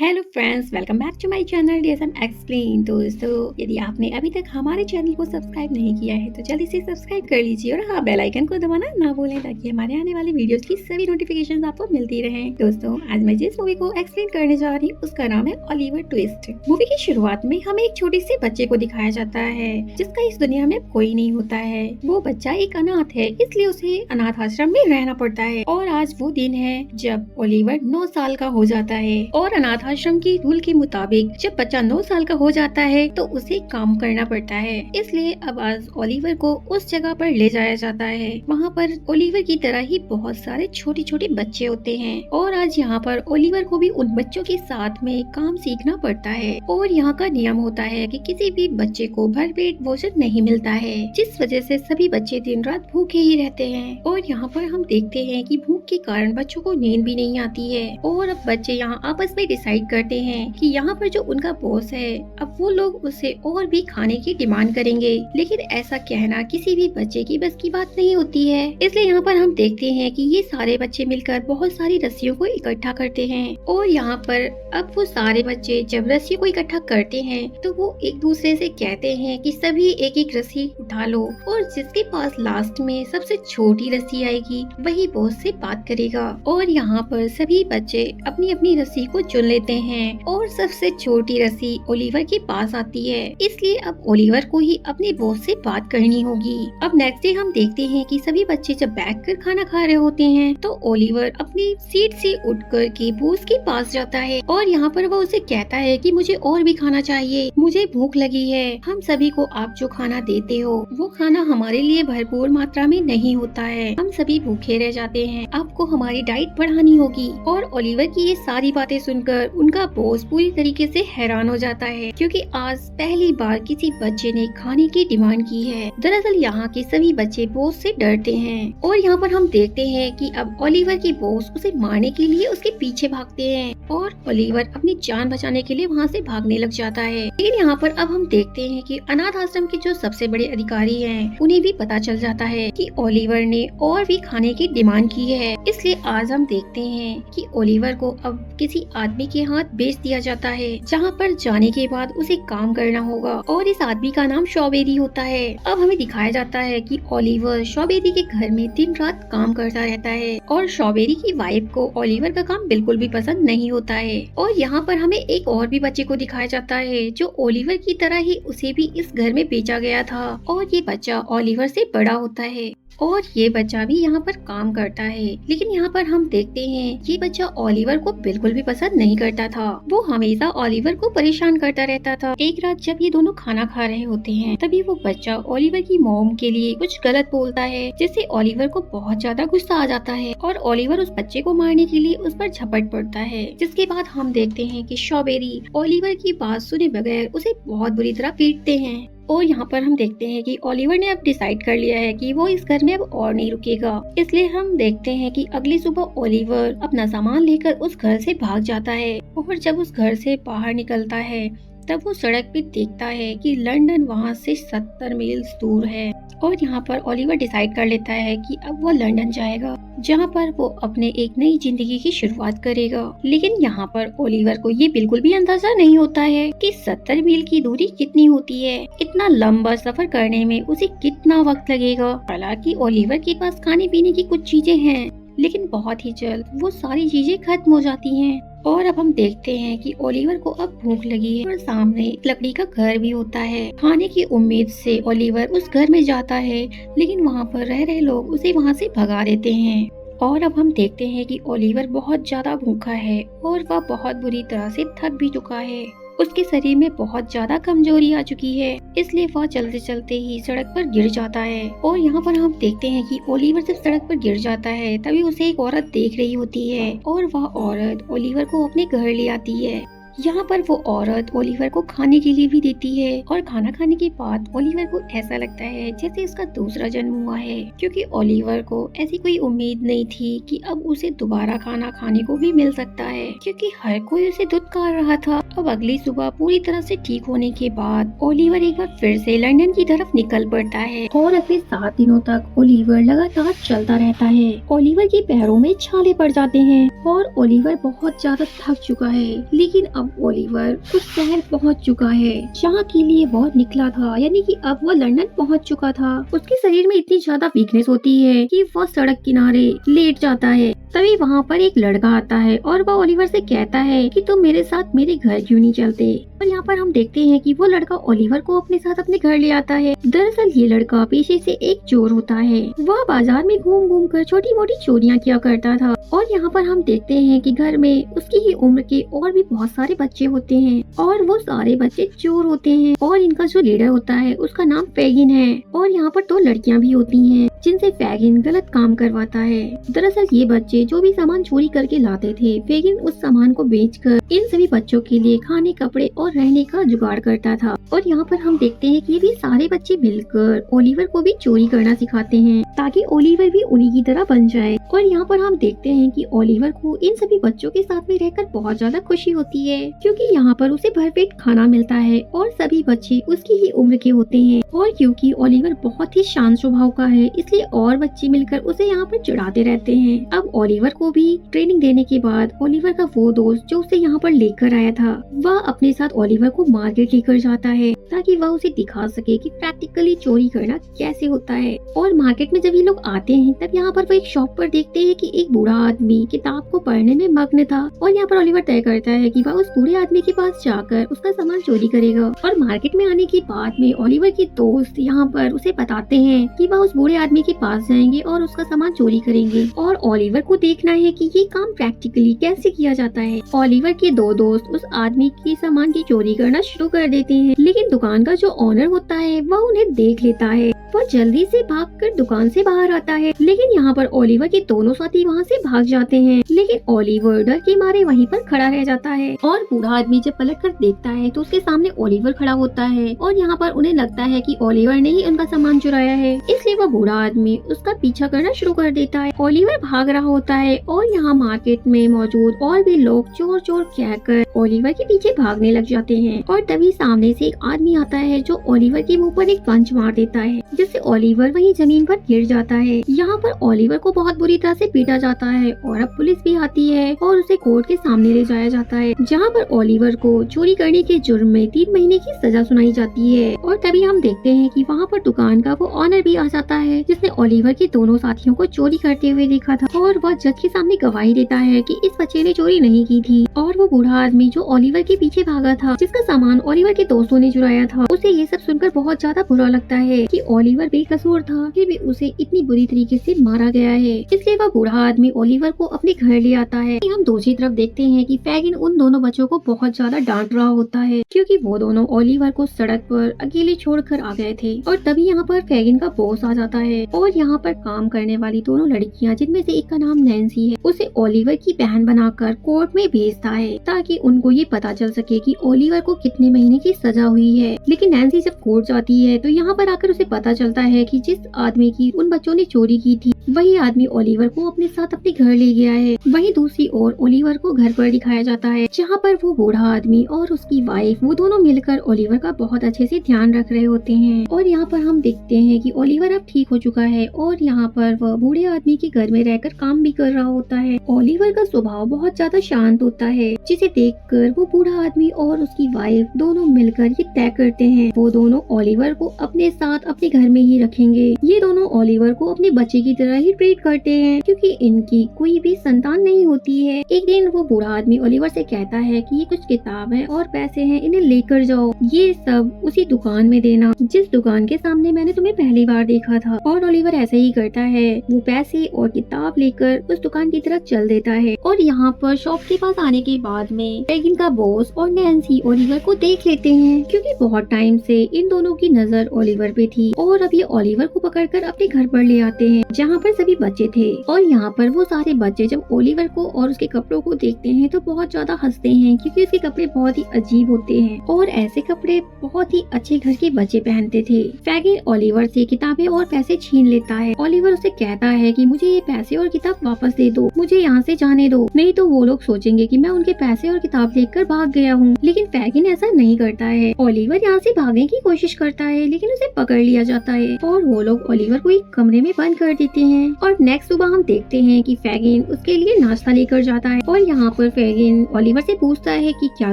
Hello friends, welcome back to my channel DSM explain. दोस्तों, यदि आपने अभी तक हमारे चैनल को सब्सक्राइब नहीं किया है तो जल्दी से सब्सक्राइब कर लीजिए और हाँ, बेल आइकन को दबाना ना भूलें ताकि हमारे आने वाली वीडियोस की सभी नोटिफिकेशंस आपको मिलती रहें। दोस्तों, आज मैं जिस मूवी को एक्सप्लेन करने जा रही हूँ उसका नाम है ओलिवर ट्विस्ट। मूवी की शुरुआत में हमें एक छोटे से बच्चे को दिखाया जाता है जिसका इस दुनिया में कोई नहीं होता है। वो बच्चा एक अनाथ है, इसलिए उसे अनाथ आश्रम में रहना पड़ता है। और आज वो दिन है जब ओलिवर 9 साल का हो जाता है और अनाथ आश्रम की रूल के मुताबिक जब बच्चा 9 साल का हो जाता है तो उसे काम करना पड़ता है। इसलिए अब आज ओलिवर को उस जगह पर ले जाया जाता है। वहाँ पर ओलिवर की तरह ही बहुत सारे छोटे छोटे बच्चे होते हैं और आज यहाँ पर ओलिवर को भी उन बच्चों के साथ में काम सीखना पड़ता है। और यहाँ का नियम होता है कि किसी भी बच्चे को भरपेट भोजन नहीं मिलता है, जिस वजह से सभी बच्चे दिन रात भूखे ही रहते हैं। और यहाँ पर हम देखते हैं कि भूख के कारण बच्चों को नींद भी नहीं आती है। और अब बच्चे यहाँ आपस में डिसाइड करते हैं कि यहाँ पर जो उनका बॉस है अब वो लोग उसे और भी खाने की डिमांड करेंगे, लेकिन ऐसा कहना किसी भी बच्चे की बस की बात नहीं होती है। इसलिए यहाँ पर हम देखते हैं कि ये सारे बच्चे मिलकर बहुत सारी रस्सियों को इकट्ठा करते हैं। और यहाँ पर अब वो सारे बच्चे जब रस्सियों को इकट्ठा करते हैं तो वो एक दूसरे से कहते हैं कि सभी एक एक रस्सी उठा लो और जिसके पास लास्ट में सबसे छोटी रस्सी आएगी वही बॉस से बात करेगा। और यहाँ पर सभी बच्चे अपनी अपनी रस्सी को चुन लेते हैं और सबसे छोटी रस्सी ओलिवर के पास आती है। इसलिए अब ओलिवर को ही अपने बॉस से बात करनी होगी। अब नेक्स्ट डे हम देखते हैं कि सभी बच्चे जब बैठकर खाना खा रहे होते हैं तो ओलिवर अपनी सीट से उठकर के बॉस के पास जाता है और यहाँ पर वो उसे कहता है कि मुझे और भी खाना चाहिए, मुझे भूख लगी है। हम सभी को आप जो खाना देते हो वो खाना हमारे लिए भरपूर मात्रा में नहीं होता है, हम सभी भूखे रह जाते हैं, आपको हमारी डाइट बढ़ानी होगी। और ओलिवर की ये सारी बातें सुनकर उनका बॉस पूरी तरीके से हैरान हो जाता है, क्योंकि आज पहली बार किसी बच्चे ने खाने की डिमांड की है। दरअसल यहाँ के सभी बच्चे बॉस से डरते हैं और यहाँ पर हम देखते हैं कि अब ओलिवर की बॉस उसे मारने के लिए उसके पीछे भागते हैं और ओलिवर अपनी जान बचाने के लिए वहाँ से भागने लग जाता है। लेकिन यहाँ पर अब हम देखते हैं कि अनाथ आश्रम के जो सबसे बड़े अधिकारी हैं उन्हें भी पता चल जाता है कि ओलिवर ने और भी खाने की डिमांड की है। इसलिए आज हम देखते हैं कि ओलिवर को अब किसी आदमी के हाथ बेच दिया जाता है, जहाँ पर जाने के बाद उसे काम करना होगा और इस आदमी का नाम स्ट्रॉबेरी होता है। अब हमें दिखाया जाता है कि ओलिवर स्ट्रॉबेरी के घर में दिन रात काम करता रहता है और स्ट्रॉबेरी की वाइफ को ओलिवर का काम बिल्कुल भी पसंद नहीं होता है। और यहाँ पर हमें एक और भी बच्चे को दिखाया जाता है जो ओलिवर की तरह ही उसे भी इस घर में बेचा गया था और ये बच्चा ओलिवर से बड़ा होता है और ये बच्चा भी यहाँ पर काम करता है। लेकिन यहाँ पर हम देखते हैं ये बच्चा ओलिवर को बिल्कुल भी पसंद नहीं करता था, वो हमेशा ओलिवर को परेशान करता रहता था। एक रात जब ये दोनों खाना खा रहे होते हैं तभी वो बच्चा ओलिवर की मॉम के लिए कुछ गलत बोलता है, जिससे ओलिवर को बहुत ज्यादा गुस्सा आ जाता है और ओलिवर उस बच्चे को मारने के लिए उस पर झपट पड़ता है। जिसके बाद हम देखते हैं कि स्ट्रॉबेरी ओलिवर की बात सुने बगैर उसे बहुत बुरी तरह पीटते हैं। और यहाँ पर हम देखते हैं कि ओलिवर ने अब डिसाइड कर लिया है कि वो इस घर में अब और नहीं रुकेगा। इसलिए हम देखते हैं कि अगली सुबह ओलिवर अपना सामान लेकर उस घर से भाग जाता है और जब उस घर से बाहर निकलता है तब वो सड़क पे देखता है कि लंदन वहाँ से 70 मील दूर है। और यहाँ पर ओलिवर डिसाइड कर लेता है कि अब वो लंदन जाएगा, जहाँ पर वो अपने एक नई जिंदगी की शुरुआत करेगा। लेकिन यहाँ पर ओलिवर को ये बिल्कुल भी अंदाजा नहीं होता है कि 70 मील की दूरी कितनी होती है, इतना लंबा सफर करने में उसे कितना वक्त लगेगा। हालांकि ओलिवर के पास खाने पीने की कुछ चीजें हैं, लेकिन बहुत ही जल्द वो सारी चीजें खत्म हो जाती हैं। और अब हम देखते हैं कि ओलिवर को अब भूख लगी है और सामने एक लकड़ी का घर भी होता है। खाने की उम्मीद से ओलिवर उस घर में जाता है, लेकिन वहाँ पर रह रहे लोग उसे वहाँ से भगा देते हैं। और अब हम देखते हैं कि ओलिवर बहुत ज्यादा भूखा है और वह बहुत बुरी तरह से थक भी चुका है, उसके शरीर में बहुत ज्यादा कमजोरी आ चुकी है, इसलिए वह चलते चलते ही सड़क पर गिर जाता है। और यहाँ पर हम देखते हैं कि ओलिवर जब सड़क पर गिर जाता है तभी उसे एक औरत देख रही होती है और वह औरत ओलिवर को अपने घर ले आती है। यहाँ पर वो औरत ओलिवर को खाने के लिए भी देती है और खाना खाने के बाद ओलिवर को ऐसा लगता है जैसे उसका दूसरा जन्म हुआ है, क्योंकि ओलिवर को ऐसी कोई उम्मीद नहीं थी कि अब उसे दोबारा खाना खाने को भी मिल सकता है, क्योंकि हर कोई उसे धुतकार रहा था। अब अगली सुबह पूरी तरह से ठीक होने के बाद ओलिवर एक बार फिर से लंदन की तरफ निकल पड़ता है और अगले 7 दिनों तक ओलिवर लगातार चलता रहता है। ओलिवर के पैरों में छाले पड़ जाते हैं और ओलिवर बहुत ज्यादा थक चुका है, लेकिन अब ओलिवर उस शहर पहुंच चुका है जहाँ के लिए वो निकला था, यानी कि अब वो लंदन पहुंच चुका था। उसके शरीर में इतनी ज्यादा वीकनेस होती है कि वो सड़क किनारे लेट जाता है। तभी वहाँ पर एक लड़का आता है और वो ओलिवर से कहता है कि तुम मेरे साथ मेरे घर क्यों नहीं चलते। और यहाँ पर हम देखते हैं कि वो लड़का ओलिवर को अपने साथ अपने घर ले आता है। दरअसल ये लड़का पेशे से एक चोर होता है। वह बाजार में घूम घूम कर छोटी मोटी चोरियां किया करता था। और यहाँ पर हम देखते हैं कि घर में उसकी ही उम्र के और भी बहुत सारे बच्चे होते हैं और वो सारे बच्चे चोर होते हैं। और इनका जो लीडर होता है उसका नाम फैगिन है। और यहाँ पर 2 लड़कियां भी होती हैं जिनसे फैगिन गलत काम करवाता है। दरअसल ये बच्चे जो भी सामान चोरी करके लाते थे, फैगिन उस सामान को बेचकर इन सभी बच्चों के लिए खाने, कपड़े और रहने का जुगाड़ करता था। और यहाँ पर हम देखते हैं कि ये भी सारे बच्चे मिलकर ओलिवर को भी चोरी करना सिखाते हैं ताकि ओलिवर भी उन्हीं की तरह बन जाए। और यहाँ पर हम देखते हैं कि ओलिवर को इन सभी बच्चों के साथ में रहकर बहुत ज्यादा खुशी होती है, क्योंकि यहाँ पर उसे भरपेट खाना मिलता है और सभी बच्चे उसकी ही उम्र के होते हैं। और क्योंकि ओलिवर बहुत ही शांत स्वभाव का है, इसलिए और बच्चे मिलकर उसे यहाँ पर चिढ़ाते रहते हैं। अब ओलिवर को भी ट्रेनिंग देने के बाद ओलिवर का वो दोस्त जो उसे यहाँ पर लेकर आया था, वह अपने साथ ओलिवर को मार्केट लेकर जाता है ताकि वह उसे दिखा सके कि प्रैक्टिकली चोरी करना कैसे होता है। और मार्केट में जब ये लोग आते हैं तब यहाँ पर वो एक शॉप पर देखते हैं कि एक बूढ़ा आदमी किताब को पढ़ने में मग्न था। और यहाँ पर ओलिवर तय करता है कि वह उस बूढ़े आदमी के पास जाकर उसका सामान चोरी करेगा। और मार्केट में आने के बाद में ओलिवर के दोस्त यहाँ पर उसे बताते हैं कि वह उस बूढ़े आदमी के पास जाएंगे और उसका सामान चोरी करेंगे। और ओलिवर को देखना है कि ये काम प्रैक्टिकली कैसे किया जाता है। ओलिवर के 2 दोस्त उस आदमी के सामान की चोरी करना शुरू कर देते हैं, लेकिन दुकान का जो ऑनर होता है वह उन्हें देख लेता है। वो जल्दी से भागकर दुकान से बाहर आता है, लेकिन यहाँ पर ओलिवर के दोनों साथी वहाँ से भाग जाते हैं। लेकिन ओलिवर डर के मारे वहीं पर खड़ा रह जाता है। और बूढ़ा आदमी जब पलटकर देखता है तो उसके सामने ओलिवर खड़ा होता है और यहाँ पर उन्हें लगता है कि ओलिवर ने ही उनका सामान चुराया है, इसलिए वो बूढ़ा आदमी उसका पीछा करना शुरू कर देता है। ओलिवर भाग रहा होता है और यहाँ मार्केट में मौजूद और भी लोग चोर चोर कहकर ओलिवर के पीछे भागने लग जाते हैं। और तभी सामने से एक आदमी आता है जो ओलिवर के मुंह पर एक पंच मार देता है, जिससे ओलिवर वहीं जमीन पर गिर जाता है। यहाँ पर ओलिवर को बहुत बुरी तरह से पीटा जाता है और अब पुलिस भी आती है और उसे कोर्ट के सामने ले जाया जाता है, जहाँ पर ओलिवर को चोरी करने के जुर्म में 3 महीने की सजा सुनाई जाती है। और तभी हम देखते हैं कि वहाँ पर दुकान का वो ऑनर भी आ जाता है जिसने ओलिवर के दोनों साथियों को चोरी करते हुए देखा था। और वह जज के सामने गवाही देता है कि इस बच्चे ने चोरी नहीं की थी। और वो बूढ़ा आदमी जो ओलिवर के पीछे भागा था, जिसका सामान ओलिवर के दोस्तों ने चुराया था, उसे ये सब सुनकर बहुत ज्यादा बुरा लगता है कि ओलिवर बेकसूर था, फिर भी उसे इतनी बुरी तरीके से मारा गया है। इसलिए वह बूढ़ा आदमी ओलिवर को अपने घर ले आता है। हम दूसरी तरफ देखते हैं कि फैगिन उन दोनों बच्चों को बहुत ज्यादा डांट रहा होता है, क्योंकि वो दोनों ओलिवर को सड़क पर अकेले छोड़कर आ गए थे। और तभी यहाँ पर फैगिन का बॉस आ जाता है और यहाँ पर काम करने वाली दोनों लड़कियाँ, जिनमें से एक का नाम नैन्सी है, उसे ओलिवर की बहन बनाकर कोर्ट में भेजता है ताकि उनको ये पता चल सके कि ओलिवर को कितने महीने की सजा हुई है। लेकिन नैन्सी जब कोर्ट जाती है तो यहाँ पर आकर उसे पता चलता है कि जिस आदमी की उन बच्चों ने चोरी की थी, वही आदमी ओलिवर को अपने साथ अपने घर ले गया है। वहीं दूसरी ओर ओलिवर को घर पर दिखाया जाता है, जहाँ पर वो बूढ़ा आदमी और उसकी वाइफ वो दोनों मिलकर ओलिवर का बहुत अच्छे से ध्यान रख रहे होते हैं। और यहाँ पर हम देखते हैं कि ओलिवर अब ठीक हो चुका है और यहाँ पर वह बूढ़े आदमी के घर में रहकर काम भी कर रहा होता है। ओलिवर का स्वभाव बहुत ज्यादा शांत होता है, जिसे देखकर वो बूढ़ा आदमी और उसकी वाइफ दोनों मिलकर ये तय करते हैं वो दोनों ओलिवर को अपने साथ अपने घर में ही रखेंगे। ये दोनों ओलिवर को अपने बच्चे की तरह ही ट्रीट करते हैं, क्योंकि इनकी कोई भी संतान नहीं होती है। एक दिन वो बूढ़ा आदमी ओलिवर से कहता है कि ये कुछ किताब है और पैसे हैं, इन्हें लेकर जाओ, ये सब उसी दुकान में देना जिस दुकान के सामने मैंने तुम्हें पहली बार देखा था। और ओलिवर ऐसा ही करता है, वो पैसे और किताब लेकर उस दुकान की तरफ चल देता है। और यहाँ पर शॉप के पास आने के बाद में फैगिन का बॉस और नैन्सी ओलिवर को देख लेते हैं, क्योंकि बहुत टाइम से इन दोनों की नजर ओलिवर पे थी और और अब ये ओलिवर को पकड़कर अपने घर पर ले आते हैं जहाँ पर सभी बच्चे थे। और यहाँ पर वो सारे बच्चे जब ओलिवर को और उसके कपड़ों को देखते हैं तो बहुत ज्यादा हंसते हैं, क्योंकि उसके कपड़े बहुत ही अजीब होते हैं और ऐसे कपड़े बहुत ही अच्छे घर के बच्चे पहनते थे। फैगिन ओलिवर से किताबें और पैसे छीन लेता है। ओलिवर उसे कहता है कि मुझे ये पैसे और किताब वापस दे दो, मुझे यहाँ से जाने दो, नहीं तो वो लोग सोचेंगे कि मैं उनके पैसे और किताब लेकर भाग गया हूँ। लेकिन फैगिन ऐसा नहीं करता है। ओलिवर यहाँ से भागने की कोशिश करता है लेकिन उसे पकड़ लिया जाता है और वो लोग ओलिवर को एक कमरे में बंद कर देते हैं। और नेक्स्ट सुबह हम देखते हैं कि फैगिन उसके लिए नाश्ता लेकर जाता है और यहाँ पर फैगिन ओलिवर से पूछता है कि क्या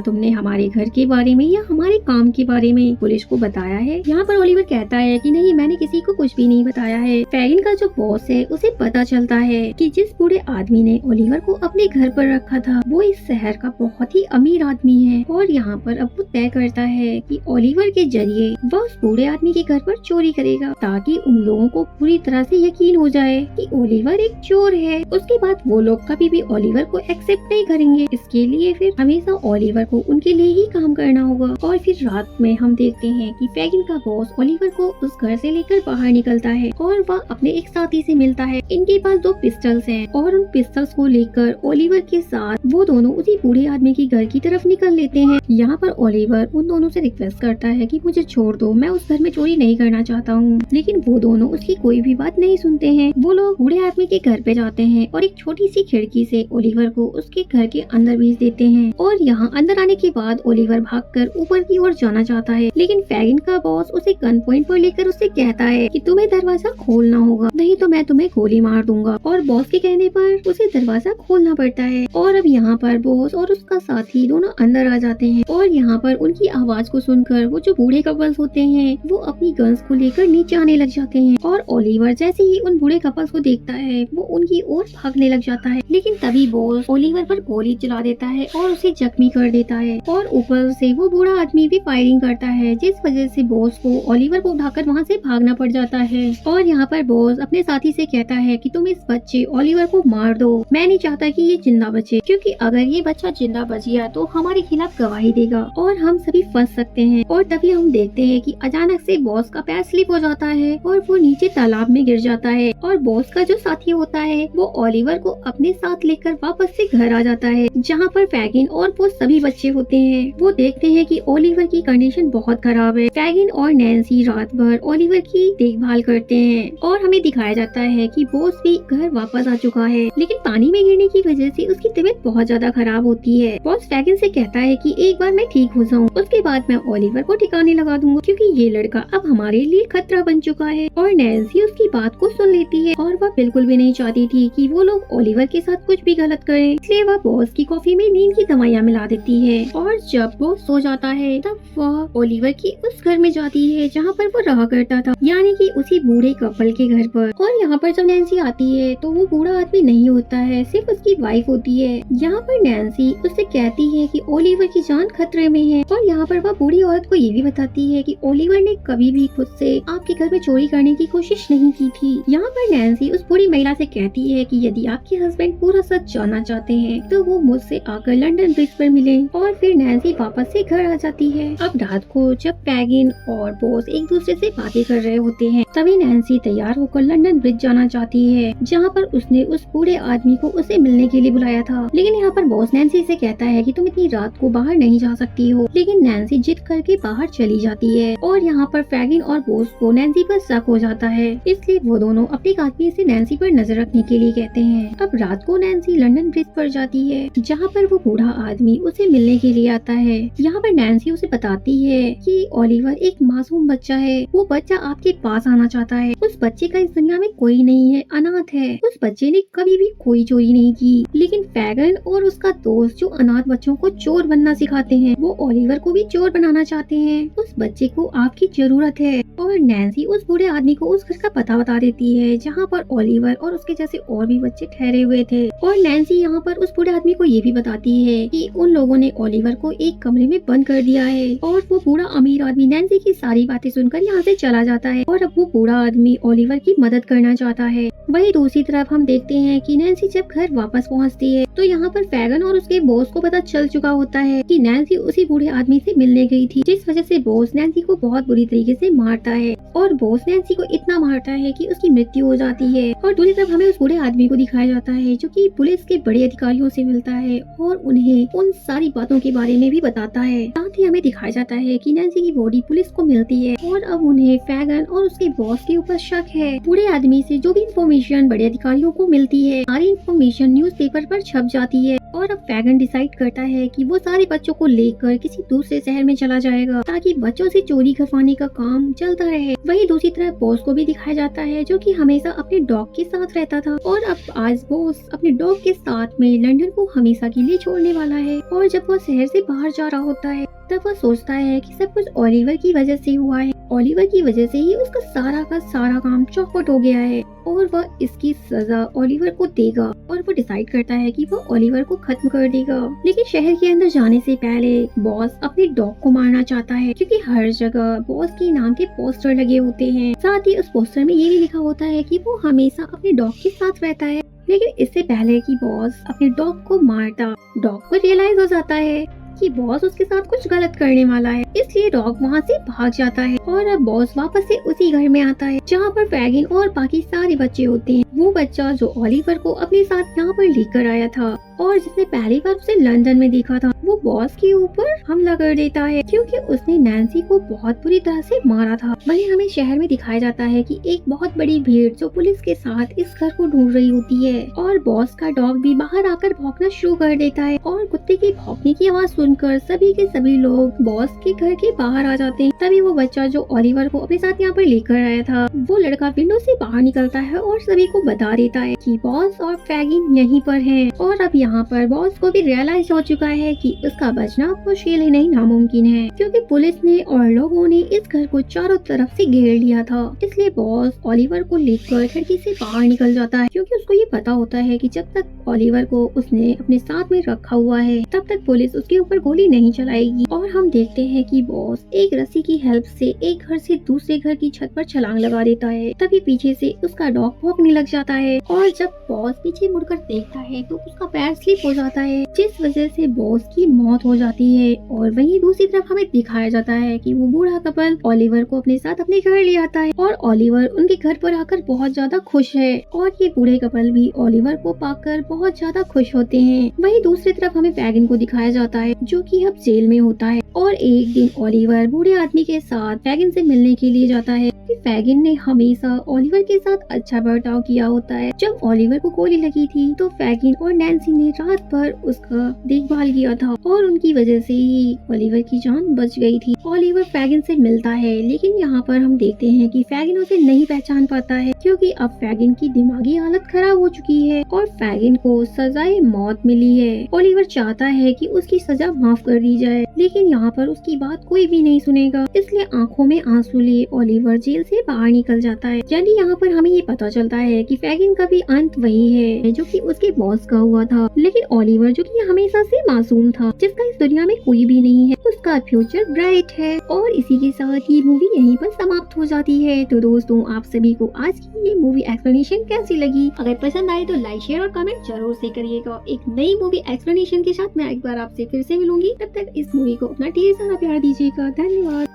तुमने हमारे घर के बारे में या हमारे काम के बारे में पुलिस को बताया है। यहाँ पर ओलिवर कहता है कि नहीं, मैंने किसी को कुछ भी नहीं बताया है। फैगिन का जो बॉस है उसे पता चलता है कि जिस बूढ़े आदमी ने ओलिवर को अपने घर पर रखा था वो इस शहर का बहुत ही अमीर आदमी है और यहाँ पर अब वो तय करता है कि ओलिवर के जरिए वह उस बूढ़े आदमी के घर पर चोरी करेगा ताकि उन लोगों को पूरी तरह से यकीन हो जाए कि ओलिवर एक चोर है। उसके बाद वो लोग कभी भी ओलिवर को एक्सेप्ट नहीं करेंगे। इसके लिए फिर हमेशा ओलिवर को उनके लिए ही काम करना होगा। और फिर रात में हम देखते हैं कि फैगिन का बॉस ओलिवर को उस घर से लेकर बाहर निकलता है और वह अपने एक साथी से मिलता है। इनके पास 2 पिस्टल्स हैं और उन पिस्टल्स को लेकर ओलिवर के साथ वो दोनों उसी बूढ़े आदमी के घर की तरफ निकल लेते हैं। यहाँ पर ओलिवर उन दोनों से रिक्वेस्ट करता है कि मुझे छोड़ दो, मैं उस घर में चोरी नहीं करना चाहता हूँ, लेकिन वो दोनों उसकी कोई भी बात नहीं सुनते हैं। वो लोग बूढ़े आदमी के घर पे जाते हैं और एक छोटी सी खिड़की से ओलिवर को उसके घर के अंदर भेज देते हैं। और यहाँ अंदर आने के बाद ओलिवर भागकर ऊपर की ओर जाना चाहता है, लेकिन फैगिन का बॉस उसे गन पॉइंट पर लेकर उससे कहता है कि तुम्हें दरवाजा खोलना होगा, नहीं तो मैं तुम्हें गोली मार दूंगा। और बॉस के कहने पर उसे दरवाजा खोलना पड़ता है। और अब यहाँ पर बॉस और उसका साथी दोनों अंदर आ जाते हैं और यहाँ पर उनकी आवाज को सुनकर वो जो बूढ़े कपल्स होते हैं वो अपनी गन्स को लेकर नीचे आने लग जाते हैं। और ओलिवर जैसे ही उन बूढ़े कपल्स को देखता है वो उनकी ओर भागने लग जाता है, लेकिन तभी बॉस ओलिवर पर गोली चला देता है और उसे जख्मी कर देता है। और ऊपर से वो बूढ़ा आदमी भी फायरिंग करता है, जिस वजह से बॉस को ओलिवर को उठाकर वहाँ से भागना पड़ जाता है। और यहाँ पर बॉस अपने साथी से कहता है कि तुम इस बच्चे ओलिवर को मार दो, मैं नहीं चाहता कि ये जिंदा बचे, क्योंकि अगर ये बच्चा जिंदा बच गया तो हमारे खिलाफ गवाही देगा और हम सभी फंस सकते हैं। और तभी हम देखते हैं कि अचानक से बॉस का पैर स्लिप हो जाता है और वो नीचे तालाब में गिर जाता है। और बॉस का जो साथी होता है वो ओलिवर को अपने साथ लेकर वापस से घर आ जाता है, जहाँ पर फैगिन और वो सभी बच्चे होते हैं। वो देखते हैं कि ओलिवर की कंडीशन बहुत खराब है। फैगिन और नैन्सी रात भर ओलिवर की देखभाल करते हैं और हमें दिखाया जाता है कि बॉस भी घर वापस आ चुका है, लेकिन पानी में गिरने की वजह से उसकी तबीयत बहुत ज्यादा खराब होती है। बॉस फैगिन से कहता है कि एक बार मैं ठीक हो जाऊँ उसके बाद मैं ओलिवर को ठिकाने लगा दूंगा, क्योंकि ये लड़का अब हमारे लिए खतरा बन चुका है। और नैन्सी उसकी बात को सुन लेती है और वह बिल्कुल भी नहीं चाहती थी कि वो लोग ओलिवर के साथ कुछ भी गलत करें, इसलिए वह बॉस की कॉफी में नींद की दवाइयाँ मिला देती है। और जब वो सो जाता है तब वह ओलिवर की उस घर में जाती है जहाँ पर वो रहा करता था, यानी कि उसी बूढ़े कपल के घर पर। और यहाँ पर जब नैन्सी आती है तो वो बूढ़ा आदमी नहीं होता है, सिर्फ उसकी वाइफ होती है। यहाँ पर नैन्सी उससे कहती है कि ओलिवर की जान खतरे में है। और यहाँ पर वह बूढ़ी औरत को ये भी बताती है कि ओलिवर ने कभी भी खुद से आपके घर में चोरी करने की कोशिश नहीं की थी। यहाँ पर नैन्सी उस बूढ़ी महिला से कहती है कि यदि आपके हस्बैंड पूरा सच जानना चाहते हैं तो वो मुझसे आकर लंदन ब्रिज पर मिले। और फिर नैन्सी वापस से घर आ जाती है। अब रात को जब फैगिन और बॉस एक दूसरे से बातें कर रहे होते हैं तभी नैन्सी तैयार होकर लंदन ब्रिज जाना चाहती है, जहाँ पर उसने उस बूढ़े आदमी को उसे मिलने के लिए बुलाया था। लेकिन यहाँ पर बॉस नैन्सी से कहता है कि तुम इतनी रात को बाहर नहीं जा सकती हो, लेकिन नैन्सी जिद करके बाहर चली जाती है। और यहाँ पर फैगिन और बॉस को नैन्सी पर शक हो जाता है, इसलिए वो दोनों अपने आदमी से नैन्सी पर नजर रखने के लिए कहते हैं। अब रात को नैन्सी लंदन ब्रिज पर जाती है, जहाँ पर वो बूढ़ा आदमी उसे मिलने के लिए आता है। यहाँ पर नैन्सी उसे बताती है कि ओलिवर एक मासूम बच्चा है, वो बच्चा आपके पास आना चाहता है। उस बच्चे का इस दुनिया में कोई नहीं है, अनाथ है। उस बच्चे ने कभी भी कोई चोरी नहीं की, लेकिन फैगिन और उसका दोस्त जो अनाथ बच्चों को चोर बनना सिखाते हैं वो ओलिवर को भी चोर बनाना चाहते हैं। उस बच्चे को आपकी जरूरत है। और नैन्सी उस बूढ़े आदमी को उस घर का पता बता देती है जहाँ पर ओलिवर और उसके जैसे और भी बच्चे ठहरे हुए थे। और नैन्सी यहाँ पर उस बूढ़े आदमी को ये भी बताती है कि उन लोगों ने ओलिवर को एक कमरे में बंद कर दिया है। और वो बूढ़ा अमीर आदमी नैन्सी की सारी बातें सुनकर यहाँ से चला जाता है और अब वो बूढ़ा आदमी ओलिवर की मदद करना चाहता है। वहीं दूसरी तरफ हम देखते हैं कि नैन्सी जब घर वापस पहुँचती है तो यहाँ पर फैगिन और उसके बॉस को पता चल चुका होता है कि नैन्सी उसी बूढ़े आदमी से मिलने गई थी, जिस वजह से बॉस नैन्सी को बहुत बुरी तरीके से मारता है। है और बॉस नैन्सी को इतना मारता है कि उसकी मृत्यु हो जाती है। और दूसरी तरफ हमें उस बूढ़े आदमी को दिखाया जाता है जो कि पुलिस के बड़े अधिकारियों से मिलता है और उन्हें उन सारी बातों के बारे में भी बताता है। साथ ही हमें दिखाया जाता है कि नैन्सी की बॉडी पुलिस को मिलती है और अब उन्हें फैगन और उसके बॉस के ऊपर शक है। बूढ़े आदमी से जो भी इंफॉर्मेशन बड़े अधिकारियों को मिलती है, सारी इंफॉर्मेशन न्यूज़पेपर पर छप जाती है और अब फैगन डिसाइड करता है कि वो सारे बच्चों को लेकर किसी दूसरे शहर में चला जाएगा ताकि बच्चों से चोरी करवाने का काम चलता रहे। वहीं दूसरी तरफ बॉस को भी दिखाया जाता है जो कि हमेशा अपने डॉग के साथ रहता था और अब आज बॉस अपने डॉग के साथ में लंदन को हमेशा के लिए छोड़ने वाला है। और जब वो शहर से बाहर जा रहा होता है तब वो सोचता है कि सब कुछ ओलिवर की वजह से हुआ है। ओलिवर की वजह से ही उसका सारा का सारा काम चौपट हो गया है और वह इसकी सजा ओलिवर को देगा और वो डिसाइड करता है कि वो ओलिवर को खत्म कर देगा। लेकिन शहर के अंदर जाने से पहले बॉस अपने डॉग को मारना चाहता है क्योंकि हर जगह बॉस के नाम के पोस्टर लगे होते हैं। साथ ही उस पोस्टर में ये भी लिखा होता है कि वो हमेशा अपने डॉग के साथ रहता है। लेकिन इससे पहले कि बॉस अपने डॉग को मारता, डॉग को रियलाइज हो जाता है कि बॉस उसके साथ कुछ गलत करने वाला है, इसलिए डॉग वहाँ से भाग जाता है और अब बॉस वापस से उसी घर में आता है जहाँ पर फैगिन और बाकी सारे बच्चे होते हैं। वो बच्चा जो ओलिवर को अपने साथ यहाँ पर लेकर आया था और जिसने पहली बार उसे लंदन में देखा था, वो बॉस के ऊपर हमला कर देता है क्योंकि उसने नैन्सी को बहुत बुरी तरह से मारा था। वहीं हमें शहर में दिखाया जाता है कि एक बहुत बड़ी भीड़ जो पुलिस के साथ इस घर को ढूंढ रही होती है और बॉस का डॉग भी बाहर आकर भौंकना शुरू कर देता है और कुत्ते की भौंकने की आवाज सुनकर सभी के सभी लोग बॉस के घर के बाहर आ जाते हैं। तभी वो बच्चा जो ओलिवर को अपने साथ यहाँ पर लेकर आया था, वो लड़का विंडो से बाहर निकलता है और सभी को बता देता है कि बॉस और फैगिन यहीं पर हैं। और अब यहाँ पर बॉस को भी रियलाइज हो चुका है कि उसका बचना मुश्किल ही नहीं नामुमकिन है क्योंकि पुलिस ने और लोगों ने इस घर को चारों तरफ से घेर लिया था। इसलिए बॉस ओलिवर को लेकर खिड़की से बाहर निकल जाता है क्योंकि उसको ये पता होता है कि जब तक ओलिवर को उसने अपने साथ में रखा हुआ है तब तक पुलिस उसके ऊपर गोली नहीं चलाएगी। और हम देखते हैं कि बॉस एक रस्सी की हेल्प से एक घर से दूसरे घर की छत पर छलांग लगा देता है। तभी पीछे से उसका डॉग भौंकने लग जाता है और जब बॉस पीछे मुड़कर देखता है तो उसका पैर स्लिप हो जाता है जिस वजह से बॉस की मौत हो जाती है। और वहीं दूसरी तरफ हमें दिखाया जाता है कि वो बूढ़ा कपल ओलिवर को अपने साथ अपने घर ले आता है और ओलिवर उनके घर पर आकर बहुत ज्यादा खुश है और ये बूढ़े कपल भी ओलिवर को पाकर बहुत ज्यादा खुश होते हैं। वहीं दूसरी तरफ हमें फैगिन को दिखाया जाता है जो कि अब जेल में होता है और एक दिन ओलिवर बूढ़े आदमी के साथ फैगिन से मिलने के लिए जाता है। फैगिन ने हमेशा ओलिवर के साथ अच्छा बर्ताव किया होता है। जब ओलिवर को गोली लगी थी तो फैगिन और नैन्सी ने रात भर उसका देखभाल किया था और उनकी वजह से ही ओलिवर की जान बच गई थी। ओलिवर फैगिन से मिलता है लेकिन यहाँ पर हम देखते हैं कि फैगिन उसे नहीं पहचान पाता है क्योंकि अब फैगिन की दिमागी हालत खराब हो चुकी है और फैगिन को सजाए मौत मिली है। ओलिवर चाहता है कि उसकी सजा माफ कर दी जाए लेकिन यहाँ पर उसकी बात कोई भी नहीं सुनेगा, इसलिए आंखों में आंसू लिए ओलिवर जेल से बाहर निकल जाता है। यानी यहाँ पर हमें ये पता चलता है कि फैगिन का भी अंत वही है जो कि उसके बॉस का हुआ था। लेकिन ओलिवर जो कि हमेशा से मासूम था, जिसका इस दुनिया में कोई भी नहीं है, उसका फ्यूचर ब्राइट है। और इसी के साथ ये मूवी यहीं पर समाप्त हो जाती है। तो दोस्तों, आप सभी को आज की ये मूवी एक्सप्लेनेशन कैसी लगी? अगर पसंद आए तो लाइक, शेयर और कमेंट जरूर से करिएगा। एक नई मूवी एक्सप्लेनेशन के साथ मैं एक बार आपसे फिर से मिलूंगी। तब तक इस मूवी को अपना ढेर सारा प्यार दीजिएगा। धन्यवाद।